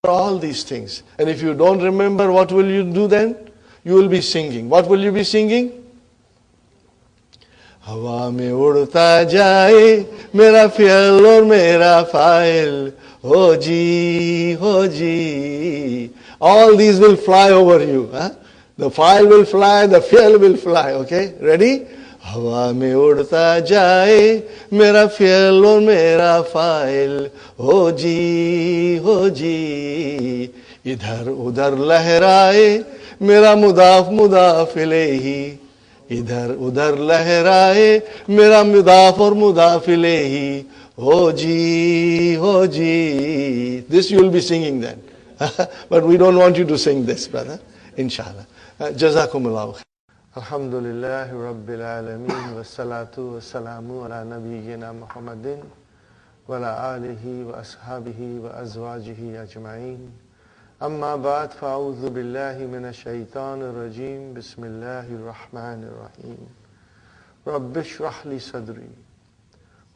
All these things. And if you don't remember, what will you do then? You will be singing. What will you be singing? हवा में उड़ता जाए मेरा फ़ियल और मेरा file हो जी. All these will fly over you. Huh? The file will fly, the फ़ियल will fly. Okay? Ready? हवा में उड़ता जाए मेरा फ़ियल और मेरा फ़ाइल हो जी. इधर उधर लहराए मेरा मुदाफ इलैही. इधर उधर लहराए मेरा मुदाफ और मुदाफ इलैही हो जी. This you will be singing then. But we don't want you to sing this, brother. Inshallah. Jazakumullahu khair. Alhamdulillahi Rabbil Alameen wa salatu wa salamu ala nabiyyina Muhammadin wa ala alihi wa ashabihi wa azwajihi ajma'in. Amma ba'd, fa'udhu billahi minash shaitanir rajim. Bismillahir rahmanir rahim. Rabbi shrah li sadri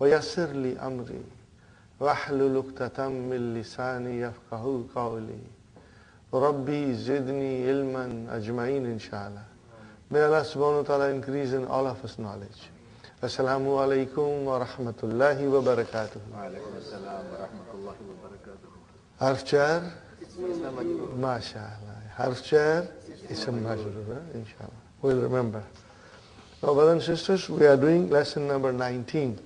wa yassir li amri wa hlul 'uqdatam min lisani yafqahu qawli. Rabbi zidni ilman ajma'in, inshallah. May Allah subhanahu wa ta'ala increase in all of us knowledge. Assalamu alaikum wa rahmatullahi wa barakatuh. Wa alaikum assalam wa rahmatullahi wa barakatuh. Harf jar? MashaAllah. Harf jar? Ism majrur, inshallah. We'll remember. Now, brothers and sisters, we are doing lesson number 19.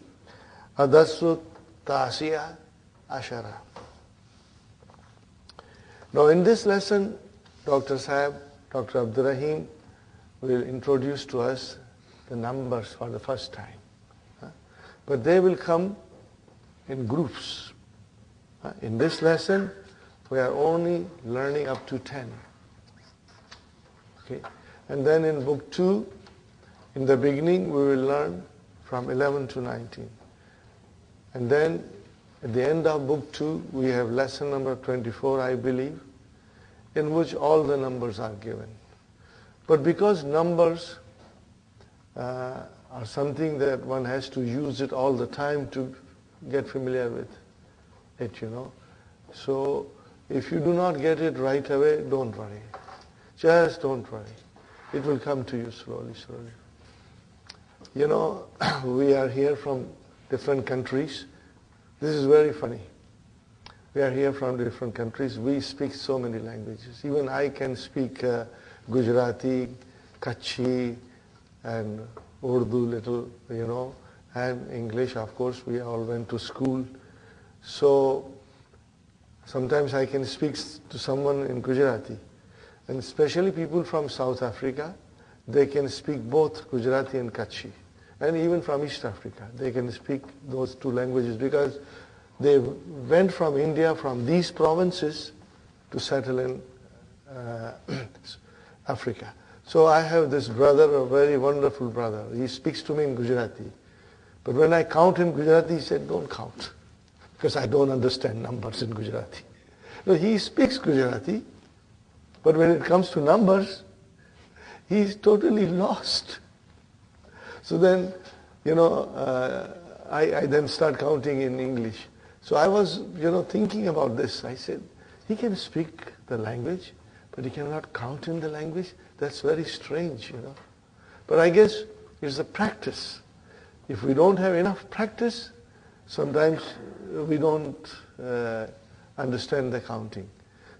Adarsu Tasiya Ashara. Now, in this lesson, Dr. Sahib, Dr. Abdur Rahim, will introduce to us the numbers for the first time. But they will come in groups. In this lesson, we are only learning up to 10. Okay. And then in book 2, in the beginning, we will learn from 11 to 19. And then at the end of book 2, we have lesson number 24, I believe. in which all the numbers are given. But because numbers are something that one has to use it all the time to get familiar with it, So if you do not get it right away, don't worry. Just don't worry. It will come to you slowly, slowly. We are here from different countries. This is very funny. We are here from different countries. We speak so many languages. Even I can speak Gujarati, Kutchi, and Urdu little, and English, of course. We all went to school. So sometimes I can speak to someone in Gujarati. And especially people from South Africa, they can speak both Gujarati and Kutchi. And even from East Africa, they can speak those two languages because they went from India, from these provinces, to settle in Africa. So I have this brother, a very wonderful brother. He speaks to me in Gujarati. But when I count in Gujarati, he said, don't count, because I don't understand numbers in Gujarati. No, he speaks Gujarati, but when it comes to numbers, he's totally lost. So then, I then start counting in English. So I was, thinking about this. I said, he can speak the language, but he cannot count in the language. That's very strange, But I guess it's a practice. If we don't have enough practice, sometimes we don't understand the counting.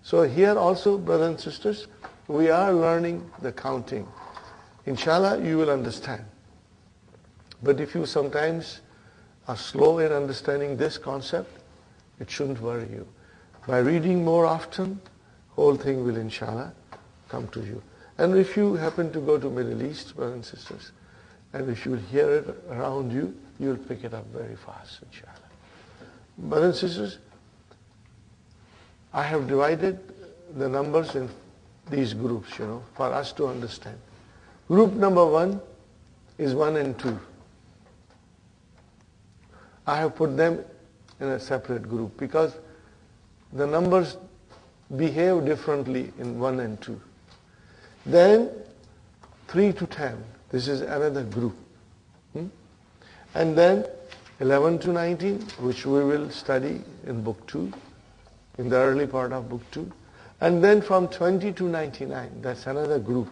So here also, brothers and sisters, we are learning the counting. Inshallah, you will understand. But if you sometimes are slow in understanding this concept, it shouldn't worry you. By reading more often, whole thing will inshallah come to you. And if you happen to go to Middle East, brothers and sisters, and if you hear it around you, you will pick it up very fast, inshallah. Brothers and sisters, I have divided the numbers in these groups, for us to understand. Group number 1 is 1 and 2. I have put them in a separate group because the numbers behave differently in 1 and 2. Then 3 to 10, this is another group. And then 11 to 19, which we will study in book 2, in the early part of book 2. And then from 20 to 99, that's another group.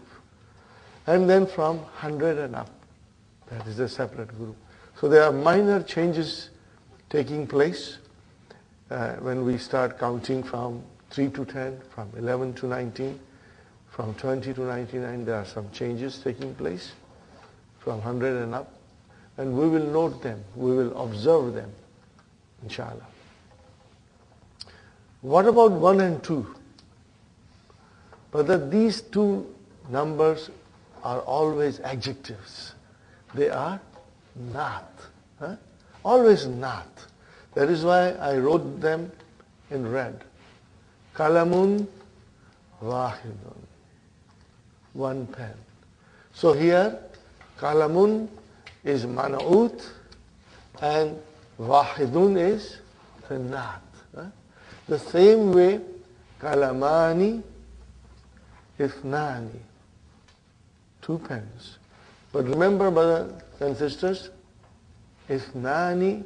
And then from 100 and up, that is a separate group. So there are minor changes taking place when we start counting from 3 to 10, from 11 to 19, from 20 to 99, there are some changes taking place, from 100 and up. And we will note them, we will observe them, inshallah. What about 1 and 2? But these two numbers are always adjectives. They are not. Always not. That is why I wrote them in red. Kalamun wahidun. 1 pen. So here, kalamun is man'ut and wahidun is the not. The same way, kalamani ithnani. 2 pens. But remember, brothers and sisters, ithnani,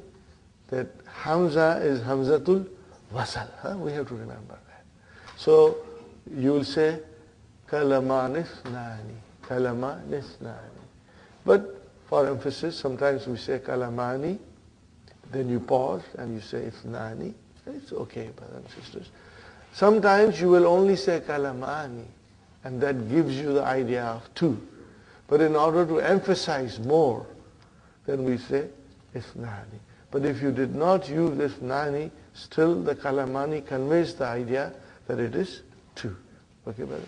that Hamza is Hamzatul Wasal. We have to remember that. So you will say kalaman ithnani. Kalaman ithnani. But for emphasis, sometimes we say kalamani, then you pause and you say ithnani. It's okay, brothers and sisters. Sometimes you will only say kalamani, and that gives you the idea of 2. But in order to emphasize more, then we say ithnani. But if you did not use ithnani, still the kalamani conveys the idea that it is 2. Okay, brother?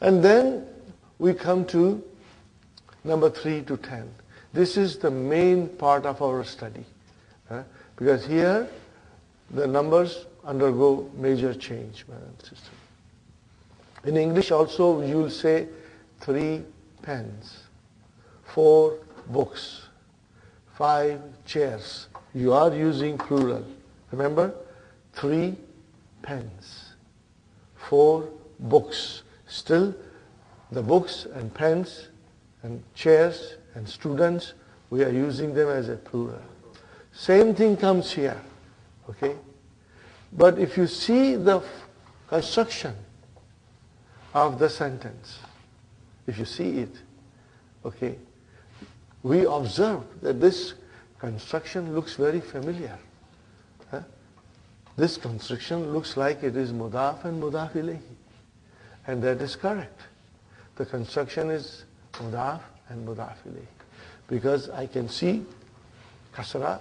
And then we come to number 3 to 10. This is the main part of our study. Because here, the numbers undergo major change, brother and sister. In English also, you will say 3 pens, 4 books, 5 chairs. You are using plural. Remember? 3 pens, 4 books. Still, the books and pens and chairs and students, we are using them as a plural. Same thing comes here. Okay? But if you see the construction of the sentence, if you see it, okay, we observe that this construction looks very familiar. This construction looks like it is mudaf and mudaf ilayhi. And that is correct. The construction is mudaf and mudaf ilayhi. Because I can see kasra,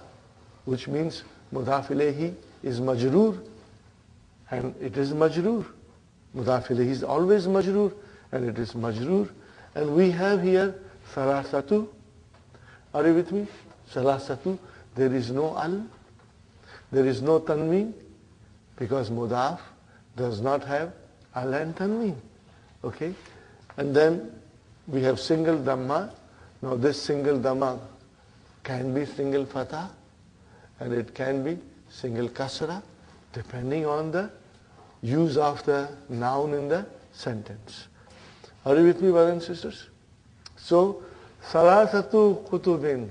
which means mudaf ilayhi is majroor, and it is majroor. Mudaf ilayhi is always majroor, and it is majroor. And we have here salasatu. Are you with me? Salasatu. There is no al. There is no tanween, because mudaf does not have al and tanween. Okay? And then we have single dhamma. Now this single dhamma can be single fatha, and it can be single kasra, depending on the use of the noun in the sentence. Are you with me, brothers and sisters? So, salasatu kutubin.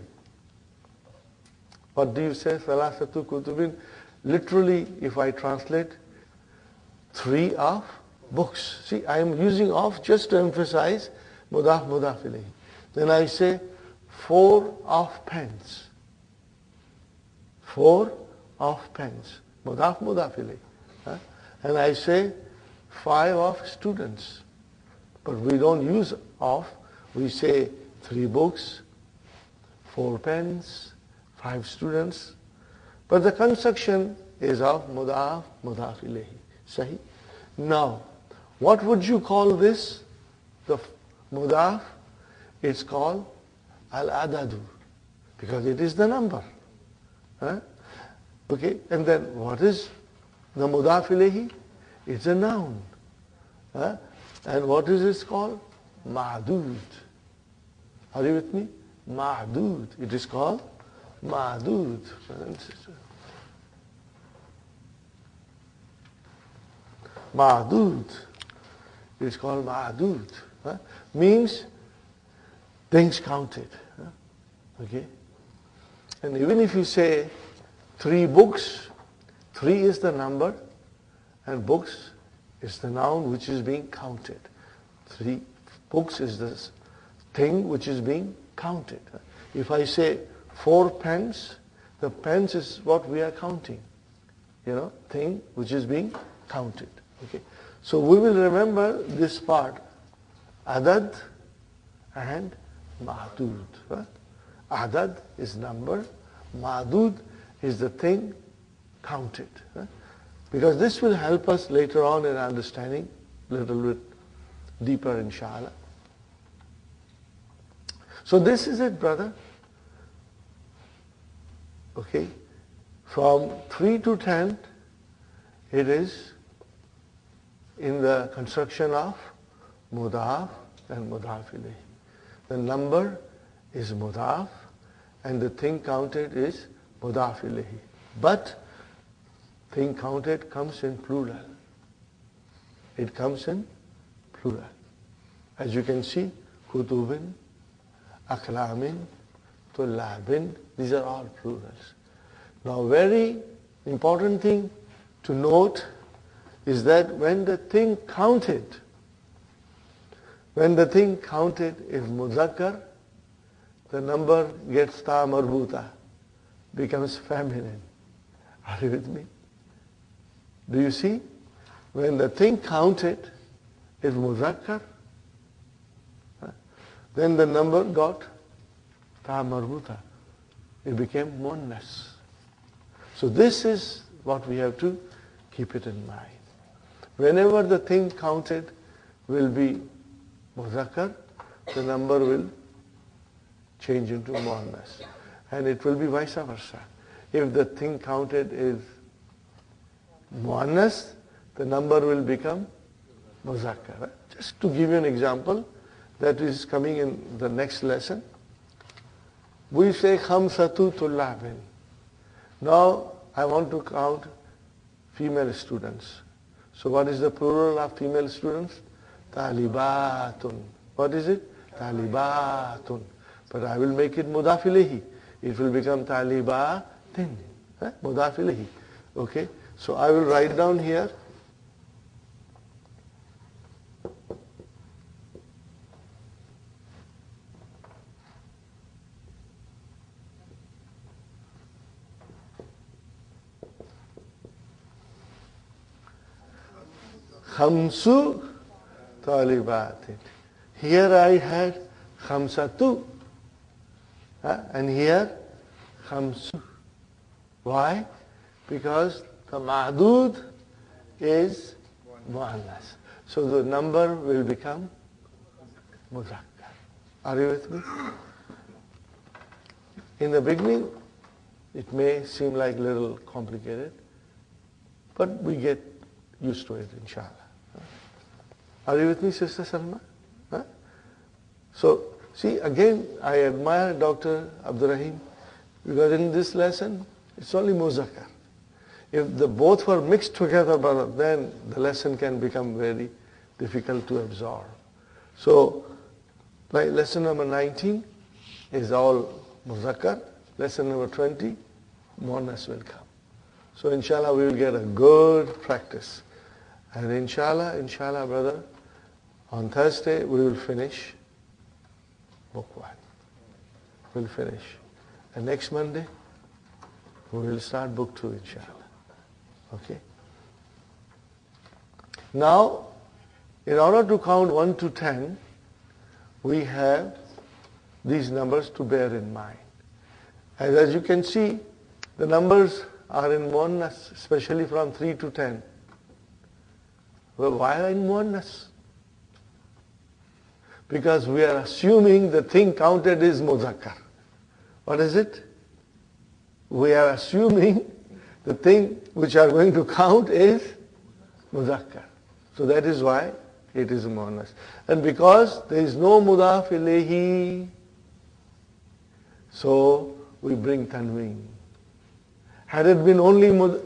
What do you say? Salasatu kutubin. Literally, if I translate, 3 of books. See, I am using of just to emphasize mudaf mudaf ilayhi. Then I say 4 of pens. 4 of pens. Mudaf mudaf ilayhi. And I say 5 of students. But we don't use of. We say 3 books, 4 pens, 5 students. But the construction is of mudaf, mudaf ilayhi. Sahi? Now, what would you call this? The mudaf, it's called al-adadu, because it is the number. Okay, and then what is the mudaf ilayhi? It's a noun. And what is it called? Ma'dud. Are you with me? Ma'dud. It is called Ma'dud. Ma'dud. It is called Ma'dud. Means things counted. Okay? And even if you say 3 books, 3 is the number, and books is the noun which is being counted. 3 books is the thing which is being counted. If I say 4 pens, the pens is what we are counting. Thing which is being counted. Okay. So we will remember this part, adad and ma'dud. Adad is number, ma'dud is the thing counted. Because this will help us later on in understanding a little bit deeper, inshallah. So this is it, brother. Okay. From 3 to 10, it is in the construction of mudaf and mudaf ilayhi. The number is mudaf and the thing counted is mudaf ilayhi. But thing counted comes in plural. It comes in plural. As you can see, kutubin, aklamin, tullabin, these are all plurals. Now very important thing to note is that when the thing counted is muzakkar, the number gets ta marbuta, becomes feminine. Are you with me? Do you see? When the thing counted is muzakkar, then the number got ta marbuta. It became muannas. So this is what we have to keep it in mind. Whenever the thing counted will be muzakkar, the number will change into muannas. And it will be vice versa. If the thing counted is muannas, the number will become muzakkar. Just to give you an example that is coming in the next lesson. We say khamsatu tullabin. Now I want to count female students. So what is the plural of female students? Talibatun. What is it? Talibatun. But I will make it mudaf ilayhi. It will become talibatin. Mudaf ilayhi. Okay. So I will write down here. Khamsu talibatin. Here I had khamsatu. And here khamsu. Why? Because the ma'dud is muannas. So the number will become muzakkar. Are you with me? In the beginning, it may seem like a little complicated, but we get used to it, inshallah. Are you with me, Sister Salma? So, see, again, I admire Dr. Abdurrahim, because in this lesson, it's only muzakkar. If the both were mixed together, then the lesson can become very difficult to absorb. So, like lesson number 19 is all muzakkar. Lesson number 20, muannas will come. So, inshallah, we will get a good practice. And inshallah, brother, on Thursday we will finish book 1. We'll finish. And next Monday, we will start book 2, inshallah. Okay? Now, in order to count 1 to 10, we have these numbers to bear in mind. And as you can see, the numbers are in muannas, especially from 3 to 10. Well, why in muannas? Because we are assuming the thing counted is muzakkar. What is it? We are assuming the thing which are going to count is muzakkar. So that is why it is muannas. And because there is no mudaf ilayhi, so we bring tanween. Had it been mudaf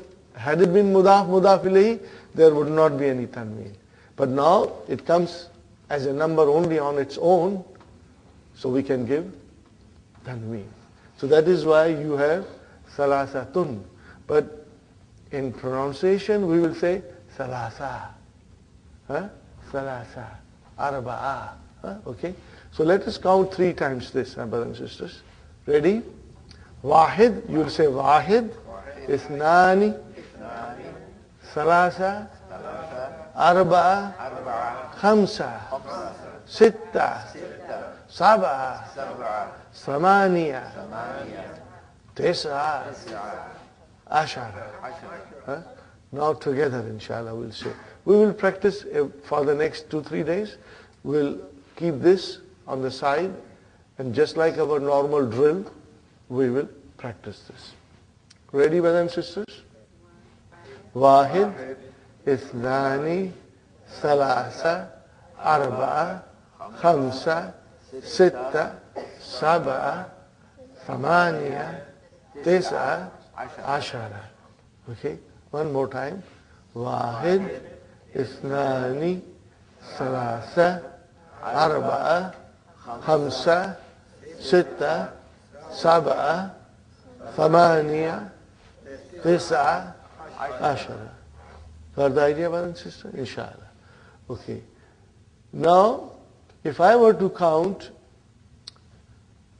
ilayhi, there would not be any tanween. But now it comes as a number only on its own, so we can give tanween. So that is why you have salasatun. But in pronunciation we will say salasa. Salasa. Arba'a. Okay? So let us count 3 times this, brothers and sisters. Ready? Wahid, you will say wahid. Isnani. Salasa. Arba'a. Khamsa. Sitta. Sab'a. Samaniya. Tis'a. Ashara. Now together, inshallah, we'll say. We will practice for the next 2-3 days. We'll keep this on the side, and just like our normal drill, we will practice this. Ready, brothers and sisters? Wahid, Ithnani, Salasa, Arba'a, Khamsa, Sitta, Sab'a, Thamaniya, Tis'a, Ashara. Okay? One more time. Wahid, Ithnani, Salasa, Arba'a, Khamsa, Sitta, Sab'a, Thamaniya, Tis'a, Ashara. Got the idea, brother and sister? Inshallah. Okay. Now, if I were to count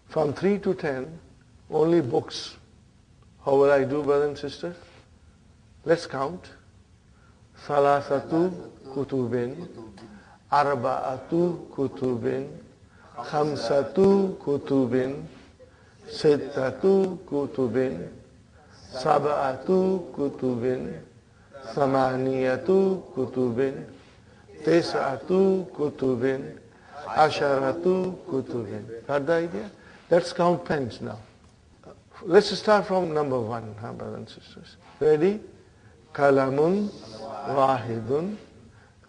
from 3 to 10, only books, how will I do, brother and sister? Let's count. Salasatu kutubin, arba'atu kutubin, khamsatu kutubin, sittatu kutubin, sab'atu kutubin, samaniyatu kutubin, tis'atu kutubin, asharatu kutubin. Got the idea? Let's count pens now. Let's start from number 1, brothers and sisters. Ready? Kalamun wahidun,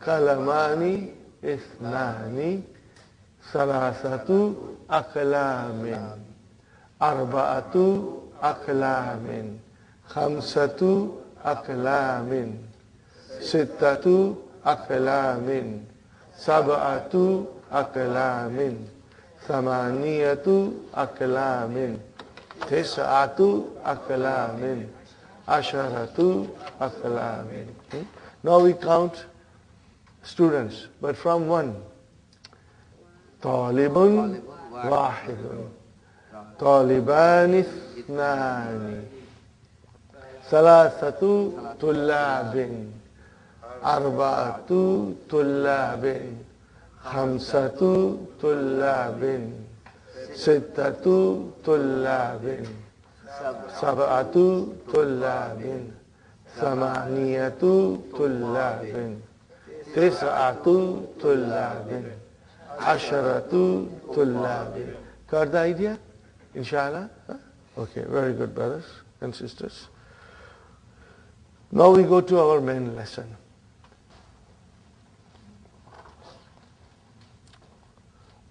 kalamani ithnani, salasatu aklamin, arba'atu aklamin, khamsatu aklamin, Sittatu aqlamin. Sab'atu aqlamin. Thamaniyatu aqlamin. Tis'atu aqlamin. Asharatu aqlamin. Now we count students, but from one. Talibun wahidun. Talibani ithnani. Salasatu tullabin. Arba'atu tullabin. Khamsatu tullabin. Sittatu tullabin. Sab'atu tullabin. Thamaniyatu tullabin. Tis'atu tullabin. Asharatu tullabin. Got the idea? Inshallah? Okay, very good, brothers and sisters. Now we go to our main lesson.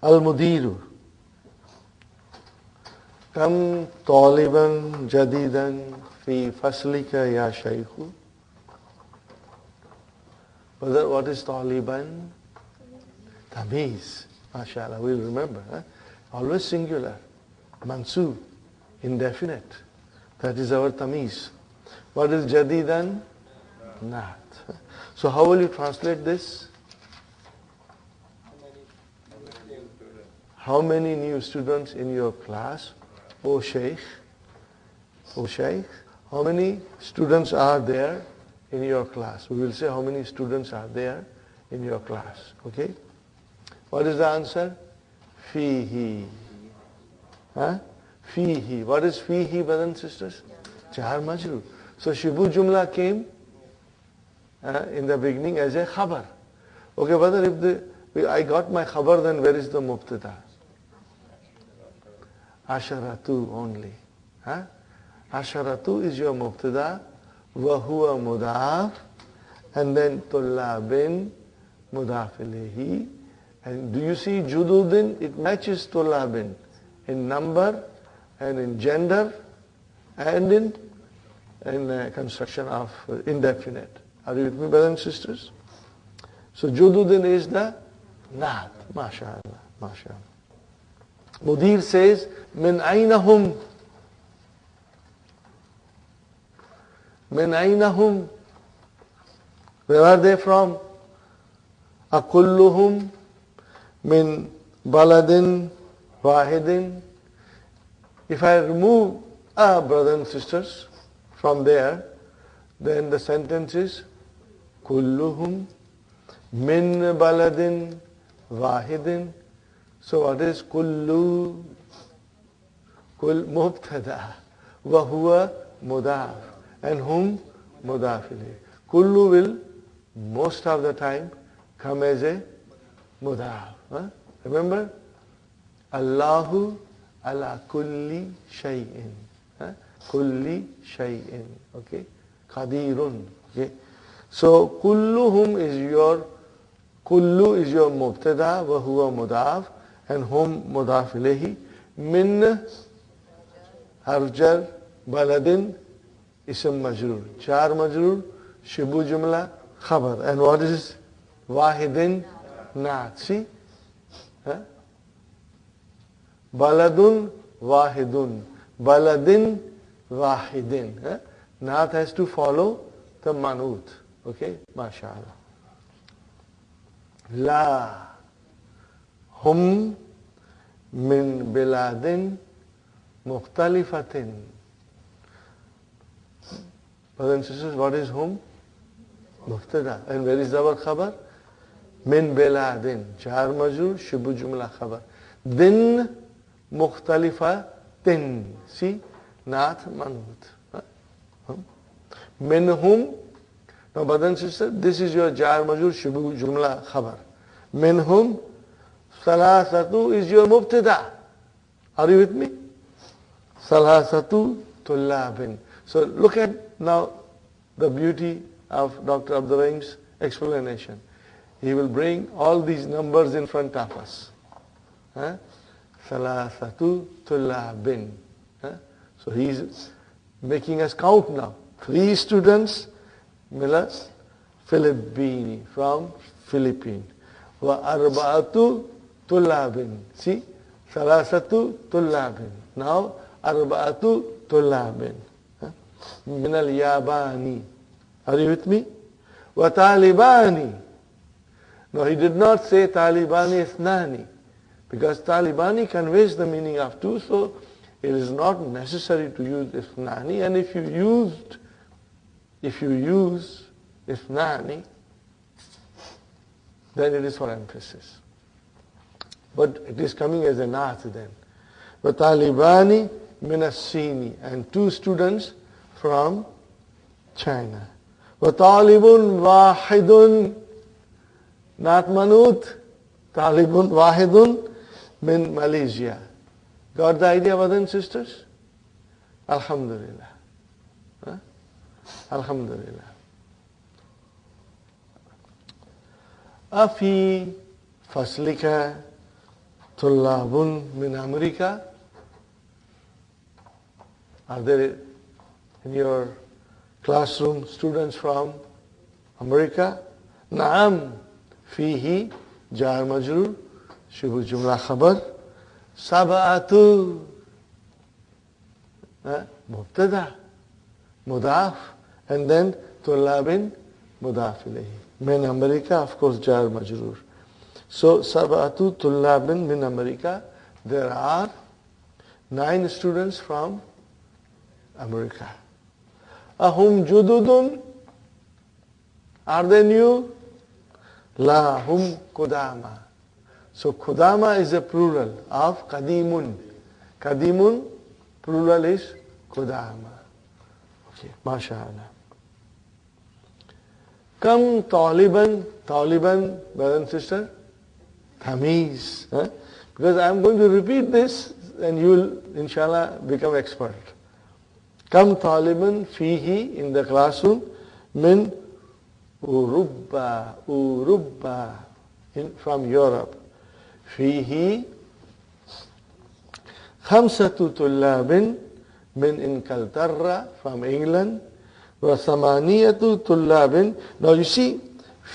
Al-Mudiru. Kam taliban jadidan fi faslika ya shaykhu. Brother, what is taliban? Tamiz. MashaAllah, we'll remember. Always singular. Mansub. Indefinite. That is our tamiz. What is jadidan? Naat. So how will you translate this? How many new students in your class? O Shaykh. O Shaykh. How many students are there in your class? We will say how many students are there in your class. Okay? What is the answer? Fihi. Huh? Fihi. What is fihi, brothers and sisters? Jar majrur. So Shibu Jumla came in the beginning as a khabar. Okay, brother, if I got my khabar, then where is the mubtada? Asharatu only. Huh? Asharatu is your mubtada. Wa huwa mudaf. And then tullabin mudaf ilayhi. And do you see jududin? It matches tullabin in number and in gender and in construction of indefinite. Are you with me, brothers and sisters? So jududin is the naat. MashaAllah. MashaAllah. Mudir says, min aynahum. Min aynahum. Where are they from? Akulluhum min baladin wahidin. If I remove brothers and sisters from there, then the sentence is kulluhum min baladin wahidin. So what is kullu? Kul mubtada wa huwa mudaf and hum mudaf ilayh. Kullu will most of the time come as a mudaf. Remember? Allahu ala kulli shay'in. Kulli shay'in. Okay? Qadirun. Okay? So kulluhum is your mubtada wa huwa mudaf and hum mudaf ilayhi. Min harjar baladin ism majrur. Jar majrur, shibu jumla, khabar. And what is wahidin? Naat. See? Baladun wahidun. Baladin wahidin. Naat has to follow the manut. Okay? MashaAllah. La. Hum min biladin mukhtalifatin. Brothers and sisters, what is hum? Mubtada. And where is our khabar? Min biladin. Jar majrur, shibu jumla khabar. Din mukhtalifatin. See? Naat manut. Minhum. Now, brothers and sisters, this is your jar majrur, shibu jumla khabar. Minhum. Salasatu is your mubtada. Are you with me? Salasatu tullabin. So look at now the beauty of Dr. Abdul Rahim's explanation. He will bring all these numbers in front of us. Salasatu tullabin. So he is making us count now. 3 students, Milas, Filippini, from Philippine. Wa arba'atu tullabin. See? Salasatu tullabin. Now, arba'atu tullabin. Min al-Yabani. Are you with me? Wa talibani. No, he did not say talibani isnani. Because talibani conveys the meaning of two, so it is not necessary to use isnani. And if you use isnani, then it is for emphasis. But it is coming as a naat then. But talibani min as-Sini, and two students from China. Wa talibun wahidun, not manut, talibun wahidun min Malaysia. Got the idea, brothers and sisters? Alhamdulillah. Huh? Alhamdulillah. Afi faslika tullabun min America. Are there in your classroom students from America? Naam. Fihi jar majrur shibhu jumla khabar sab'atu mubtada mudaf and then tullabin mudaf ilayhi. Min America, of course, jar majrur. So sab'atu tullabin min America. There are 9 students from America. Ahum jududun, are they new? La hum kudama. So kudama is a plural of kadimun. Kadimun, plural is kudama. Okay, mashallah. Kam taliban, taliban, brother and sister, tamiz. Because I am going to repeat this and you will inshallah become expert. Kam taliban fihi, in the classroom, min Urubba, from Europe. Fihi khamsatu tullabin min Inkaltarra, from England. Wa samaniyatu tullabin. Now you see,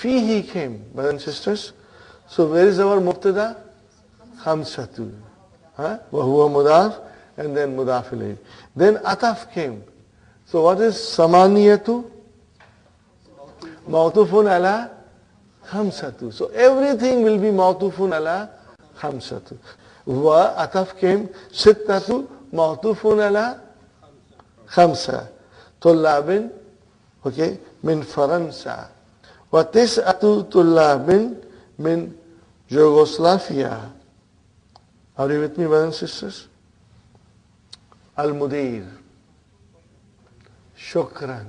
fihi came, brothers and sisters. So where is our mubtada? Khamsatu. Wa huwa mudaf, and then mudaf ilayhi. Then ataf came. So what is samaniyatu? Mawtufun ala khamsatu. So everything will be mawtufun ala khamsatu. Wa ataf came, sittatu mawtufun ala khamsa. Tullabin, okay, min Faransa. Wa tis'atu tullabin min Yugoslavia. Are you with me, brothers and sisters? Al-Mudir. Shukran.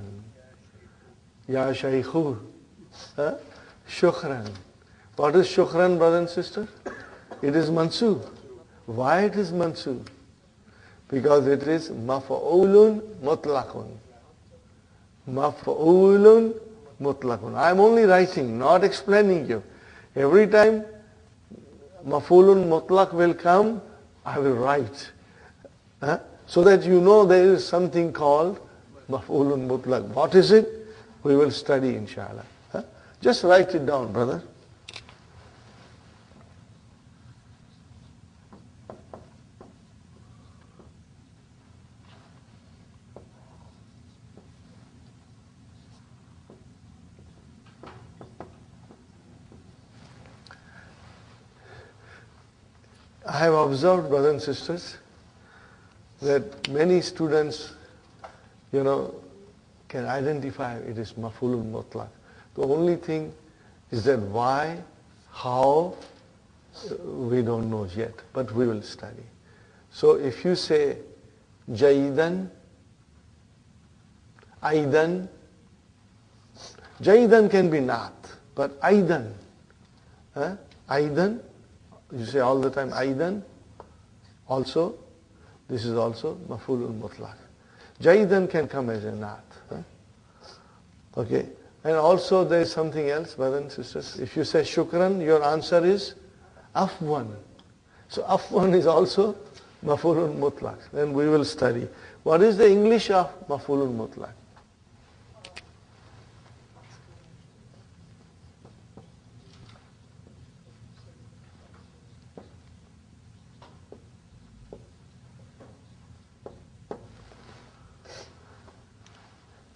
Ya Shaykhur. Shukran. What is shukran, brother and sister? It is mansoob. Why it is mansoob? Because it is maf'ulun mutlaqun. Maf'ulun mutlaqun. I am only writing, not explaining you. Every time maf'ulun mutlaq will come, I will write. So that you know there is something called maf'ulun mutlaq. What is it? We will study, inshallah. Just write it down, brother. I have observed, brothers and sisters, that many students, can identify it is maf'ulun mutlaq. The only thing is that why, how, we don't know yet, but we will study. So if you say Jaidan, Aidan, Jaidan can be not, but Aidan, Aidan, you say all the time Aidan, also, this is also maf'ulun mutlaq. Jaidan can come as a not. Okay. And also there is something else, brothers and sisters. If you say shukran, your answer is afwan. So afwan is also maf'ulun mutlaq. Then we will study. What is the English of maf'ulun mutlaq?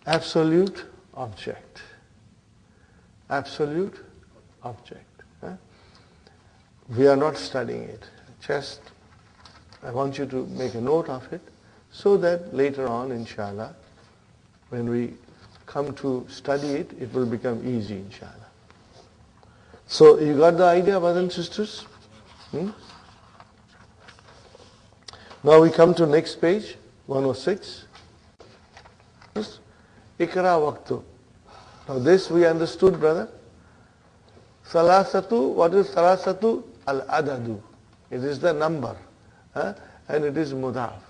absolute object. Absolute object. We are not studying it. Just, I want you to make a note of it so that later on, inshallah, when we come to study it, it will become easy, inshallah. So, you got the idea, brothers and sisters? Now we come to next page, 106. Ikra waqtu. Now this we understood, brother. Salasatu, what is salasatu? Al-adadu. It is the number. And it is mudaf.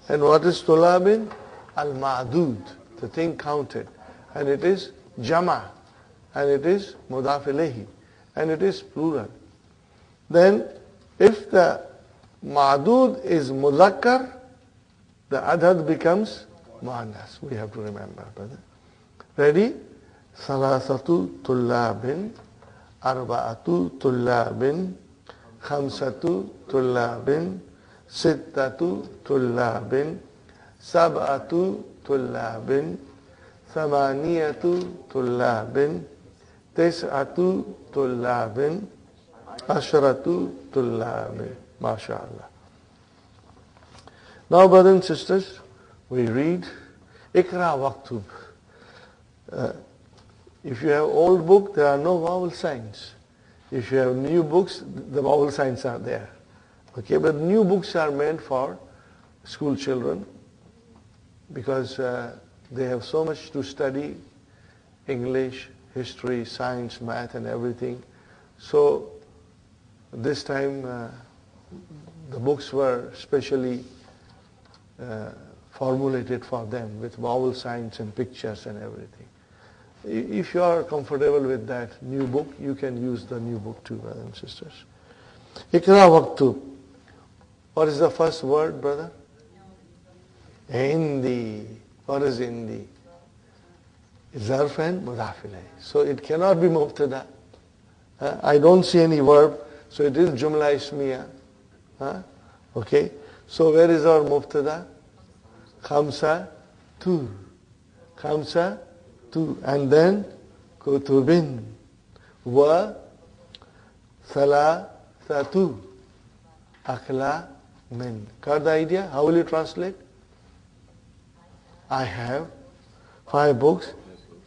And what is tulabin? Al-ma'dud, the thing counted. And it is jama. And it is mudaf ilayhi. And it is plural. Then if the ma'dud is muzakkar, the adad becomes muannas. We have to remember, brother. Ready? Salasatu tullabin, arba'atu tullabin, khamsatu tullabin, sittatu tullabin, sab'atu tullabin, thamaniyatu tullabin, tis'atu tullabin, ashratu tullabin. MashaAllah. Now, brothers and sisters, we read Ikra Waktub. If you have old book, there are no vowel signs. If you have new books, the vowel signs are there. Okay, but new books are meant for school children because they have so much to study, English, history, science, math and everything. So this time the books were specially formulated for them with vowel signs and pictures and everything. If you are comfortable with that new book, you can use the new book too, brothers and sisters. Ikra waqtu. What is the first word, brother? Indi. What is indi? Zarf and mudaf ilayh. So it cannot be mubtada. I don't see any verb, so it is jumla ismiya. Okay. So where is our mubtada? Khamsa tu. Khamsa tu. And then kutubin. Wa thalathatu. Akla min. Got the idea? How will you translate? I have 5 books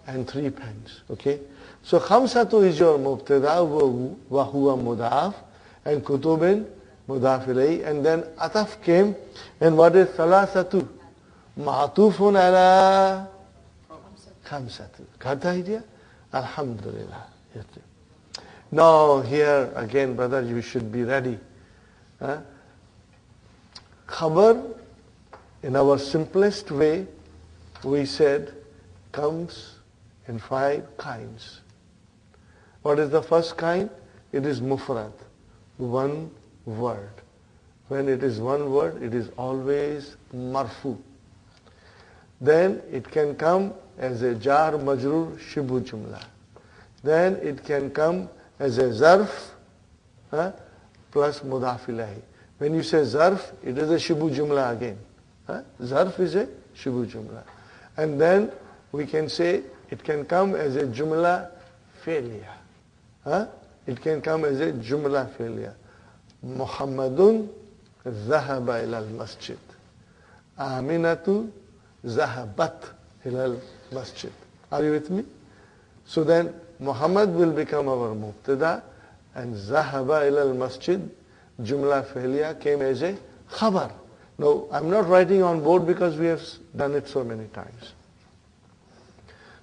and 3 pens. Okay. So khamsatu is your mubtada wa huwa mudaf, and kutubin mudaf ilayhi, and then ataf came, and what is salasatu? Ma'tufun ala khamsatu. Got the idea? Alhamdulillah. Now here again, brother, you should be ready. Khabar, in our simplest way, we said, comes in 5 kinds. What is the first kind? It is mufrad, one word. When it is one word, it is always marfu. Then it can come as a jar majrur shibu jumla. Then it can come as a zarf plus mudaf ilayhi. When you say zarf, it is a shibu jumla again. Zarf is a shibu jumla. And then we can say it can come as a jumla failure. It can come as a jumla failure. Muhammadun zahaba ila al-masjid. Aminatu zahabat ila al-masjid. Are you with me? So then Muhammad will become our mubtada, and zahaba ila al-masjid, jumla failure, came as a khabar. No, I'm not writing on board because we have done it so many times.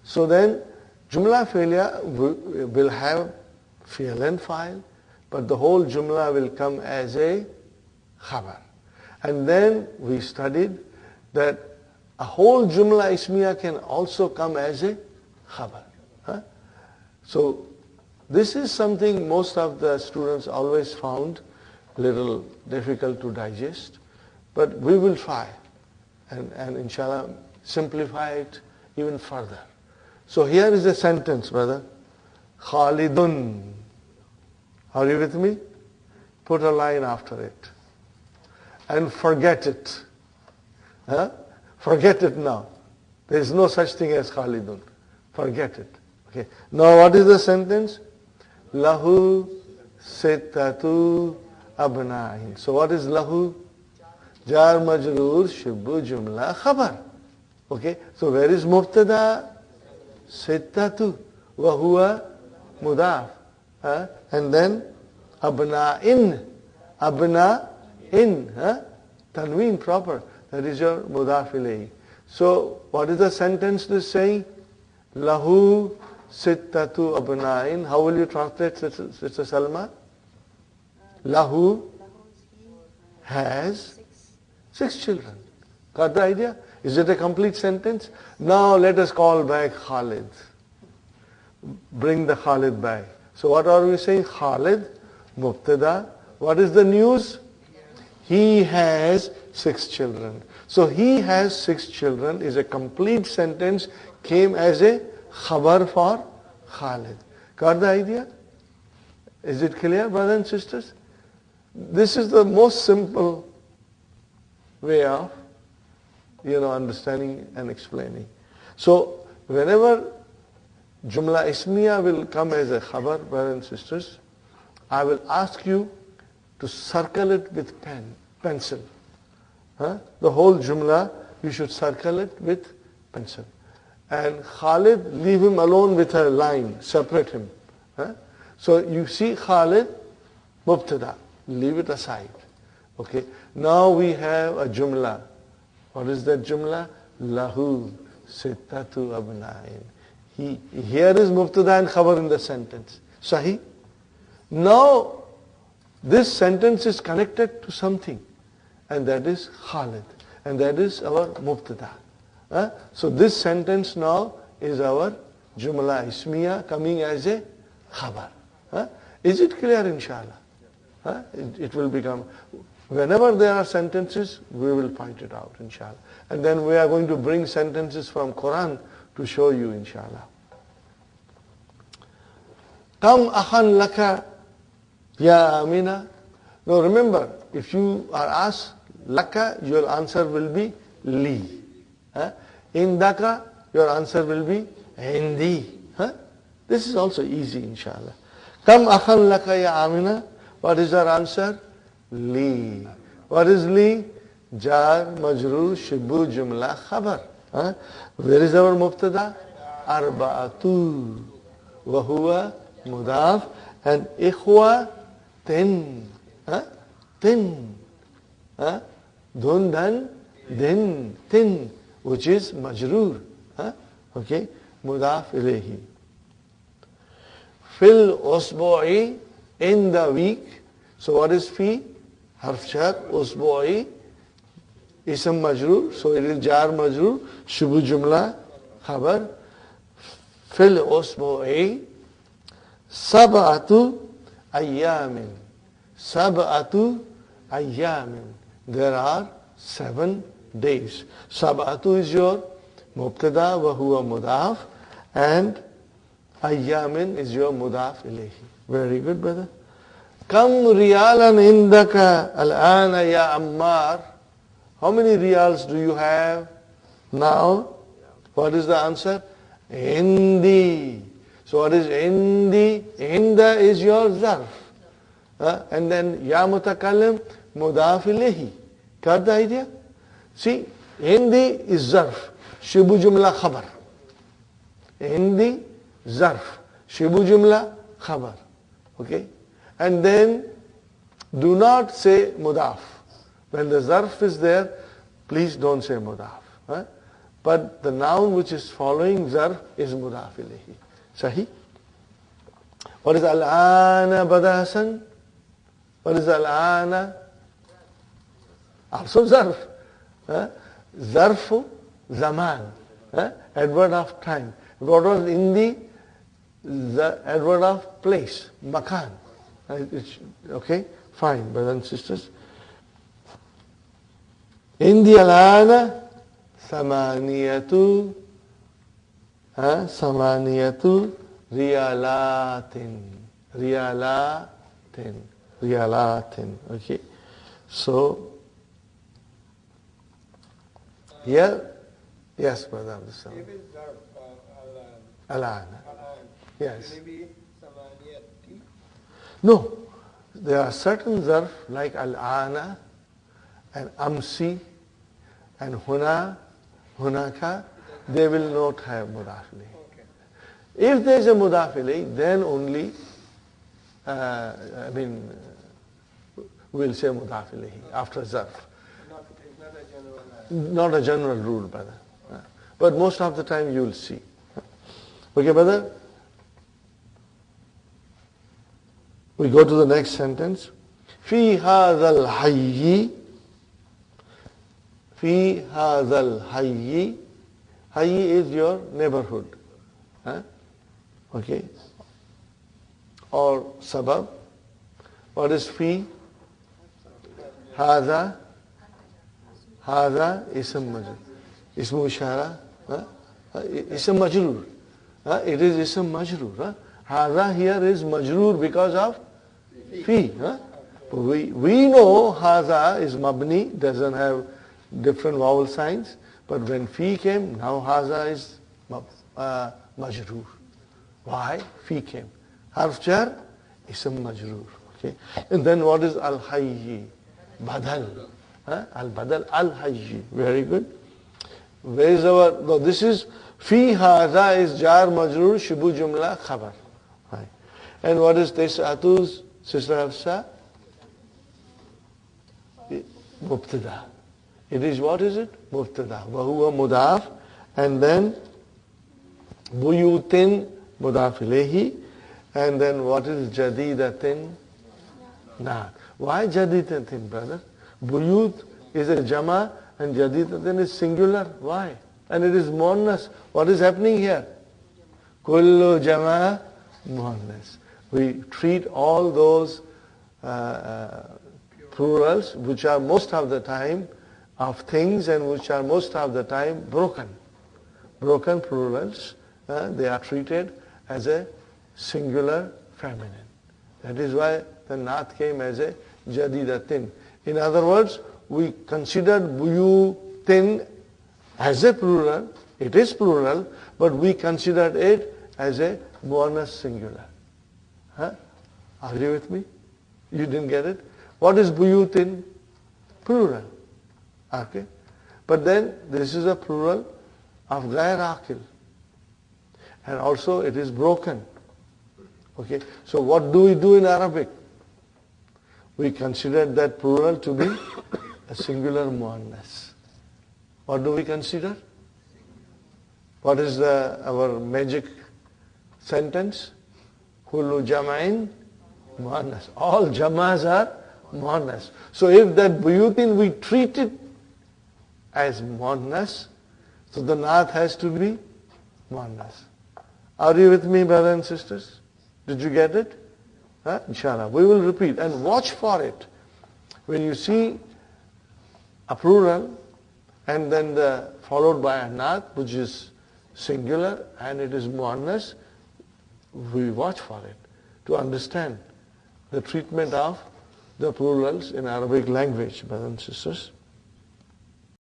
So then, jumla failure will have fi'l and fa'il, but the whole jumla will come as a khabar. And then we studied that a whole jumla ismiya can also come as a khabar. So this is something most of the students always found little difficult to digest. But we will try and inshallah simplify it even further. So here is a sentence, brother. Khalidun. Are you with me? Put a line after it. And forget it. Forget it now. There is no such thing as Khalidun. Forget it. Okay. Now what is the sentence? Lahu sittatu abna'in. So what is lahu? Jar majroor shibbu jumla khabar. Okay. So where is mubtada? Sittatu. Wa huwa mudaf. And then abna'in. Abna'in. Tanween proper. That is your mudaf ilayhi. So what is the sentence this saying? Lahu sittatu abna'in. How will you translate, Sister Salma? Lahu has 6 children. Got the idea? Is it a complete sentence? Now let us call back Khalid. Bring the Khalid back. So what are we saying? Khalid, mubtada. What is the news? He has 6 children. So he has 6 children is a complete sentence, came as a khabar for Khalid. Got the idea? Is it clear, brothers and sisters? This is the most simple way of, understanding and explaining. So whenever Jumla Ismiya will come as a khabar, brothers and sisters, I will ask you to circle it with pencil. The whole Jumla, you should circle it with pencil. And Khalid, leave him alone with a line, separate him. So you see Khalid, mubtada, leave it aside. Okay. Now we have a Jumla. What is that Jumla? Lahu sittatu abna'in. Here is mubtada and khabar in the sentence. Sahih? Now, this sentence is connected to something, and that is Khalid, and that is our mubtada. So this sentence now is our Jumla Ismiya coming as a khabar. Is it clear, inshallah? It will become, whenever there are sentences, we will point it out, inshallah. And then we are going to bring sentences from Quran to show you, inshallah. Kam akhan laka ya Amina. Now remember, if you are asked laka, your answer will be li. Indaka, your answer will be indi. This is also easy, inshallah. Kam akhan laka ya Amina. What is our answer? Li. What is li? Jar, majroor, shibbu, jumla, khabar. Where is our mubtada? Arba'atu. Wa huwa mudaf. And ikhwa, tin. Tin. Dhundan, din, tin. Which is majroor. Okay. Mudaf ilayhi. Fil usbu'i, in the week. So what is fi? Harf jar, usbu'i. Ism majroor, so it is jar majroor, shubu jumla, khabar. Fil usbu'i, sab'atu ayyamin. Sab'atu ayyamin. There are 7 days. Sab'atu is your mubtada wa huwa mudaf, and ayyamin is your mudaf ilayhi. Very good, brother. Kam riyalan indaka al-ana ya Ammar. How many riyals do you have now? What is the answer? Indi. So what is indi? Inda is your zarf. And then ya mutakallim, mudaf ilayhi. Got the idea? See, indi is zarf. Shibu jumla khabar. Indi, zarf. Shibu jumla khabar. Okay? And then do not say mudaf. When the zarf is there, please don't say mudaf. But the noun which is following zarf is mudaf ilayhi. Sahih? What is al-ana badasan? What is al-ana? Also zarf. Zarfu zaman. Adverb of time. What was indi? The adverb of place. Makan. Okay? Fine, brothers and sisters. Indi al-ana samaniyatu riyalatin. Okay? So, here Yes, brother Abdul Salam. If it's zarf, Alan. alan, Yes. maybe samaniyati. No, there are certain zarf like al-ana and amsi and huna, hunaka, they will not have mudaf ilayhi. Okay. If there is a mudaf ilayhi, then only, we'll say mudaf ilayhi after zarf. It's not a general. Not a general rule, brother. But most of the time you will see. Okay, brother? We go to the next sentence. في هذا الحي في هذا الحي. Hayy is your neighborhood. Okay. Or sabab. What is fi? هذا هذا اسم مجرور. اسم إشارة. اسم مجرور. It is ism majroor. هذا here is majroor because of fi. We know هذا is mabni, doesn't have different vowel signs. But when fi came, now هذا is majroor. Why? Fi came. Harf jar, ism majroor. Okay. And then what is al-hayyi? Badal. Al-badal, al-hayyi. Very good. Where is our, no, this is, fi hadha is jar majroor, shibu jumla khabar. Right. And what is Tis'atu's, Sister Hafsa? Mubtada. It is, what is it? Mubtada. Wahuwa mudaf. And then, buyutin mudaf ilayhi. And then what is jadidatin? Naat. Why jadidatin, brother? Buyut is a jama and jadidatin is singular. Why? And it is muannas. What is happening here? Kullu jama muannas. We treat all those plurals which are most of the time of things and which are most of the time broken. Broken plurals, they are treated as a singular feminine. That is why the naat came as a jadidatin. In other words, we considered buyutin as a plural. It is plural, but we considered it as a muannas singular. Agree with me? You didn't get it? What is buyutin? Plural. Okay? But then this is a plural of ghair aqil. And also it is broken. Okay? So what do we do in Arabic? We consider that plural to be a singular muannas. What do we consider? What is our magic sentence? Kullu jama'in muannas. All jamas are muannas. So if that buyutin we treat it as muannas, so the naat has to be muannas. Are you with me, brothers and sisters? Did you get it? Inshallah. We will repeat and watch for it. When you see a plural and then followed by a naat which is singular and it is muannas, we watch for it to understand the treatment of the plurals in Arabic language, brothers and sisters.